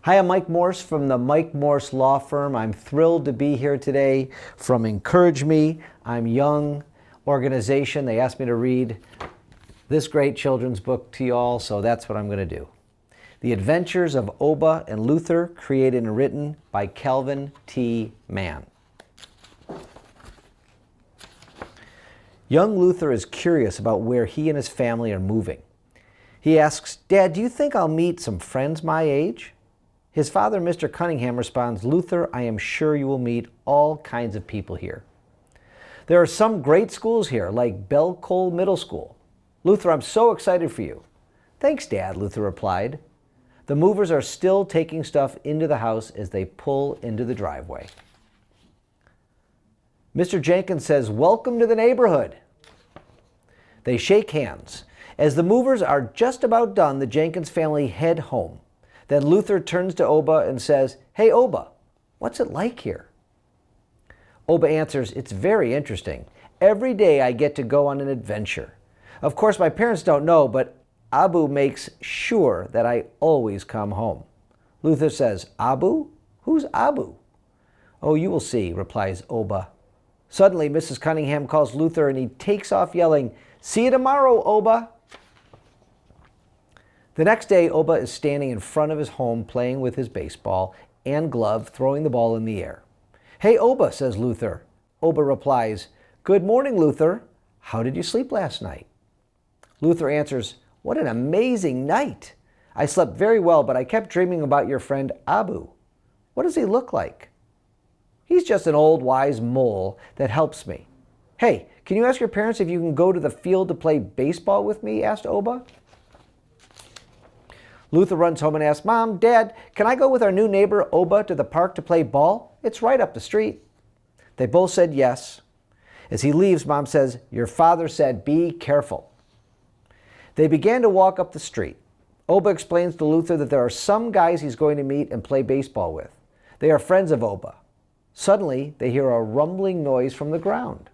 Hi, I'm Mike Morse from the Mike Morse Law Firm. I'm thrilled to be here today from Encourage Me. I'm young organization. They asked me to read this great children's book to you all, so that's what I'm going to do. The Adventures of OBA and Luther, created and written by Calvin T. Mann. Young Luther is curious about where he and his family are moving. He asks, "Dad, do you think I'll meet some friends my age?" His father, Mr. Cunningham, responds, "Luther, I am sure you will meet all kinds of people here. There are some great schools here, like Bell Cole Middle School. Luther, I'm so excited for you." "Thanks, Dad," Luther replied. The movers are still taking stuff into the house as they pull into the driveway. Mr. Jenkins says, "Welcome to the neighborhood." They shake hands. As the movers are just about done, the Jenkins family head home. Then Luther turns to Oba and says, "Hey, Oba, what's it like here?" Oba answers, "It's very interesting. Every day I get to go on an adventure. Of course, my parents don't know, but Abu makes sure that I always come home." Luther says, "Abu? Who's Abu?" "Oh, you will see," replies Oba. Suddenly, Mrs. Cunningham calls Luther and he takes off yelling, "See you tomorrow, Oba." The next day, Oba is standing in front of his home playing with his baseball and glove, throwing the ball in the air. "Hey, Oba," says Luther. Oba replies, "Good morning, Luther. How did you sleep last night?" Luther answers, "What an amazing night. I slept very well, but I kept dreaming about your friend Abu. What does he look like?" "He's just an old wise mole that helps me." "Hey, can you ask your parents if you can go to the field to play baseball with me?" asked Oba. Luther runs home and asks, "Mom, Dad, can I go with our new neighbor Oba to the park to play ball? It's right up the street." They both said yes. As he leaves, Mom says, "Your father said be careful." They began to walk up the street. Oba explains to Luther that there are some guys he's going to meet and play baseball with. They are friends of Oba. Suddenly, they hear a rumbling noise from the ground.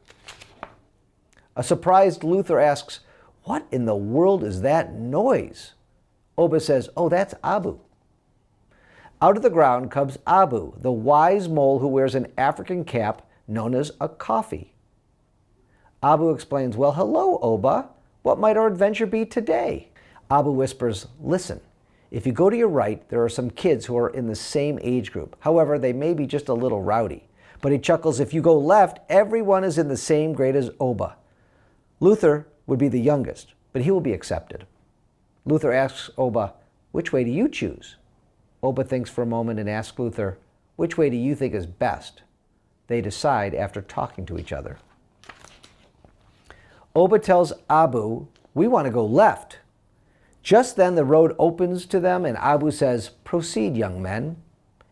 A surprised Luther asks, "What in the world is that noise?" Oba says, "Oh, that's Abu." Out of the ground comes Abu, the wise mole who wears an African cap known as a coffee. Abu explains, "Well, hello, Oba. What might our adventure be today?" Abu whispers, "Listen, if you go to your right, there are some kids who are in the same age group. However, they may be just a little rowdy." But he chuckles, "If you go left, everyone is in the same grade as Oba. Luther would be the youngest, but he will be accepted." Luther asks Oba, "Which way do you choose?" Oba thinks for a moment and asks Luther, "Which way do you think is best?" They decide after talking to each other. Oba tells Abu, "We want to go left." Just then the road opens to them and Abu says, "Proceed, young men.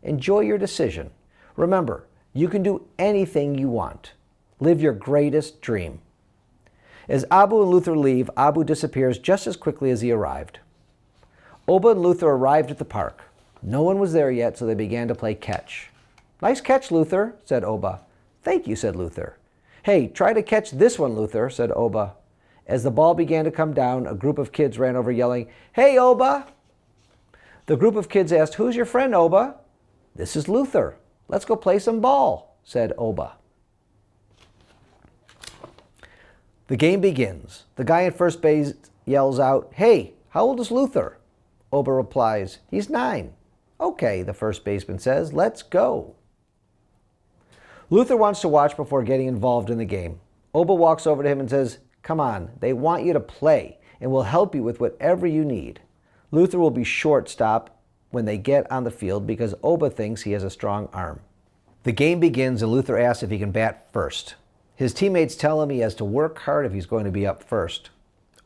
Enjoy your decision. Remember, you can do anything you want. Live your greatest dream." As Abu and Luther leave, Abu disappears just as quickly as he arrived. Oba and Luther arrived at the park. No one was there yet, so they began to play catch. "Nice catch, Luther," said Oba. "Thank you," said Luther. "Hey, try to catch this one, Luther," said Oba. As the ball began to come down, a group of kids ran over yelling, "Hey, Oba!" The group of kids asked, "Who's your friend, Oba?" "This is Luther. Let's go play some ball," said Oba. The game begins. The guy at first base yells out, "Hey, how old is Luther?" Oba replies, "He's 9. "Okay," the first baseman says, "let's go." Luther wants to watch before getting involved in the game. Oba walks over to him and says, "Come on, they want you to play and will help you with whatever you need." Luther will be shortstop when they get on the field because Oba thinks he has a strong arm. The game begins and Luther asks if he can bat first. His teammates tell him he has to work hard if he's going to be up first.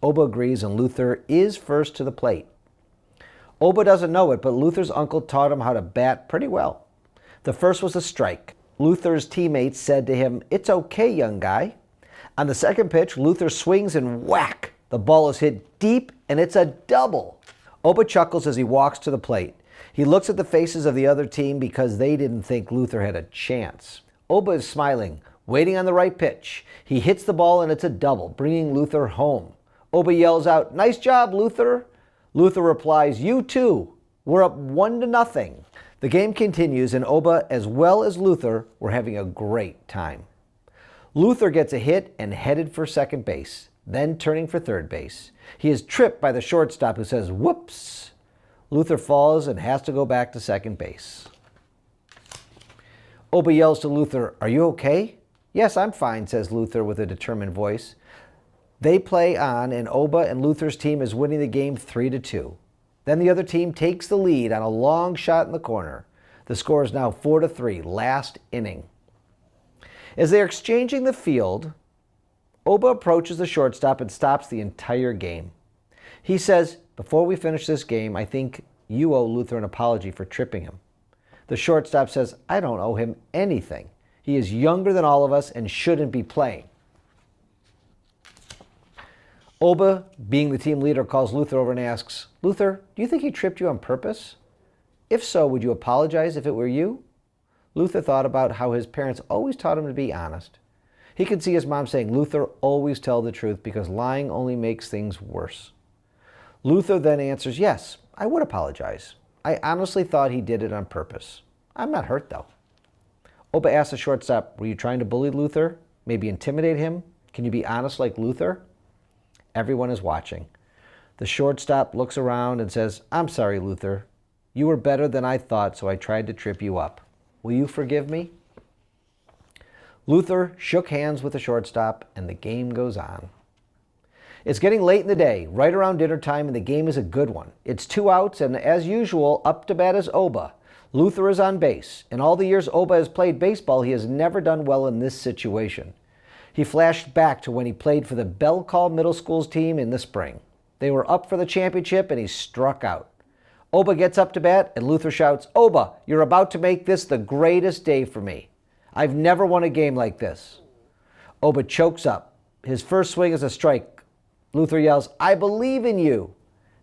Oba agrees and Luther is first to the plate. Oba doesn't know it, but Luther's uncle taught him how to bat pretty well. The first was a strike. Luther's teammates said to him, "It's okay, young guy." On the second pitch, Luther swings and whack! The ball is hit deep and it's a double. Oba chuckles as he walks to the plate. He looks at the faces of the other team because they didn't think Luther had a chance. Oba is smiling, waiting on the right pitch. He hits the ball and it's a double, bringing Luther home. Oba yells out, "Nice job, Luther." Luther replies, "You too." We're up 1-0. The game continues, and Oba, as well as Luther, were having a great time. Luther gets a hit and headed for second base, then turning for third base. He is tripped by the shortstop, who says, "Whoops!" Luther falls and has to go back to second base. Oba yells to Luther, "Are you okay?" "Yes, I'm fine," says Luther with a determined voice. They play on, and Oba and Luther's team is winning the game 3-2. Then the other team takes the lead on a long shot in the corner. The score is now 4-3, last inning. As they're exchanging the field, Oba approaches the shortstop and stops the entire game. He says, "Before we finish this game, I think you owe Luther an apology for tripping him." The shortstop says, "I don't owe him anything. He is younger than all of us and shouldn't be playing." Oba, being the team leader, calls Luther over and asks, "Luther, do you think he tripped you on purpose? If so, would you apologize if it were you?" Luther thought about how his parents always taught him to be honest. He could see his mom saying, "Luther, always tell the truth because lying only makes things worse." Luther then answers, "Yes, I would apologize. I honestly thought he did it on purpose. I'm not hurt, though." Oba asks the shortstop, "Were you trying to bully Luther? Maybe intimidate him? Can you be honest like Luther?" Everyone is watching. The shortstop looks around and says, "I'm sorry, Luther. You were better than I thought, so I tried to trip you up. Will you forgive me?" Luther shook hands with the shortstop, and the game goes on. It's getting late in the day, right around dinner time, and the game is a good one. It's 2 outs, and as usual, up to bat is Oba. Luther is on base. In all the years Oba has played baseball, he has never done well in this situation. He flashed back to when he played for the Bell Call Middle School's team in the spring. They were up for the championship, and he struck out. Oba gets up to bat, and Luther shouts, "Oba, you're about to make this the greatest day for me. I've never won a game like this." Oba chokes up. His first swing is a strike. Luther yells, "I believe in you."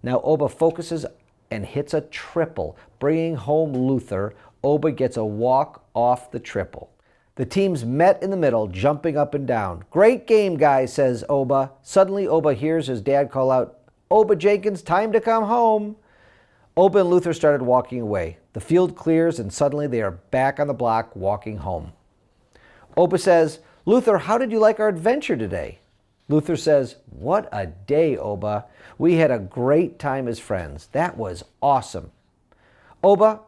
Now Oba focuses and hits a triple, bringing home Luther. Oba gets a walk off the triple. The teams met in the middle, jumping up and down. "Great game, guys," says Oba. Suddenly, Oba hears his dad call out, "Oba Jenkins, time to come home." Oba and Luther started walking away. The field clears, and suddenly they are back on the block walking home. Oba says, "Luther, how did you like our adventure today?" Luther says, "What a day, Oba. We had a great time as friends. That was awesome." "Oba,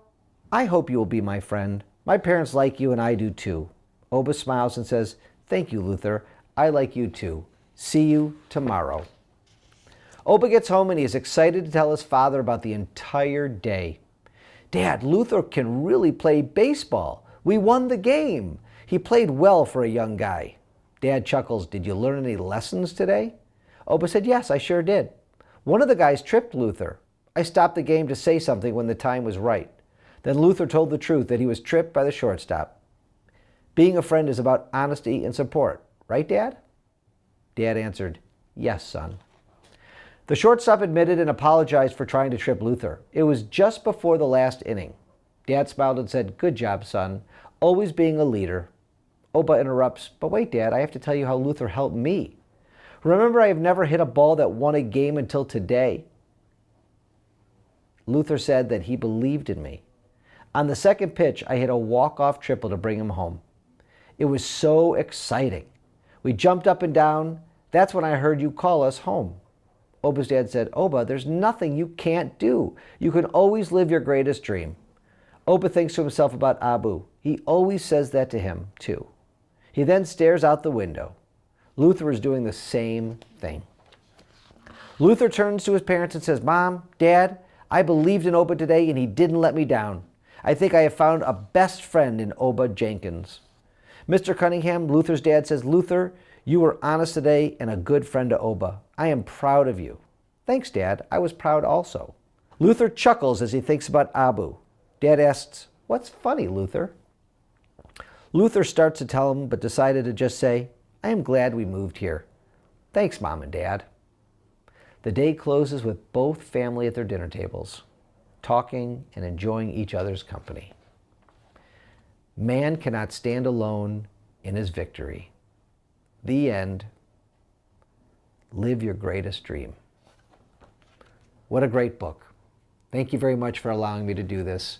I hope you will be my friend. My parents like you, and I do too." Oba smiles and says, "Thank you, Luther. I like you too. See you tomorrow." Oba gets home, and he is excited to tell his father about the entire day. "Dad, Luther can really play baseball. We won the game. He played well for a young guy." Dad chuckles, "Did you learn any lessons today?" Oba said, "Yes, I sure did. One of the guys tripped Luther. I stopped the game to say something when the time was right. Then Luther told the truth that he was tripped by the shortstop. Being a friend is about honesty and support. Right, Dad?" Dad answered, "Yes, son." The shortstop admitted and apologized for trying to trip Luther. It was just before the last inning. Dad smiled and said, "Good job, son. Always being a leader." Oba interrupts, "But wait, Dad, I have to tell you how Luther helped me. Remember, I have never hit a ball that won a game until today." Luther said that he believed in me. On the second pitch, I hit a walk-off triple to bring him home. It was so exciting. We jumped up and down. That's when I heard you call us home. Oba's dad said, "Oba, there's nothing you can't do. You can always live your greatest dream." Oba thinks to himself about Abu. He always says that to him, too. He then stares out the window. Luther is doing the same thing. Luther turns to his parents and says, "Mom, Dad, I believed in Oba today and he didn't let me down. I think I have found a best friend in Oba Jenkins." Mr. Cunningham, Luther's dad, says, "Luther, you were honest today and a good friend to Oba. I am proud of you." "Thanks, Dad. I was proud also." Luther chuckles as he thinks about Abu. Dad asks, "What's funny, Luther?" Luther starts to tell him, but decided to just say, "I am glad we moved here. Thanks, Mom and Dad." The day closes with both family at their dinner tables, talking and enjoying each other's company. Man cannot stand alone in his victory. The end. Live your greatest dream. What a great book. Thank you very much for allowing me to do this.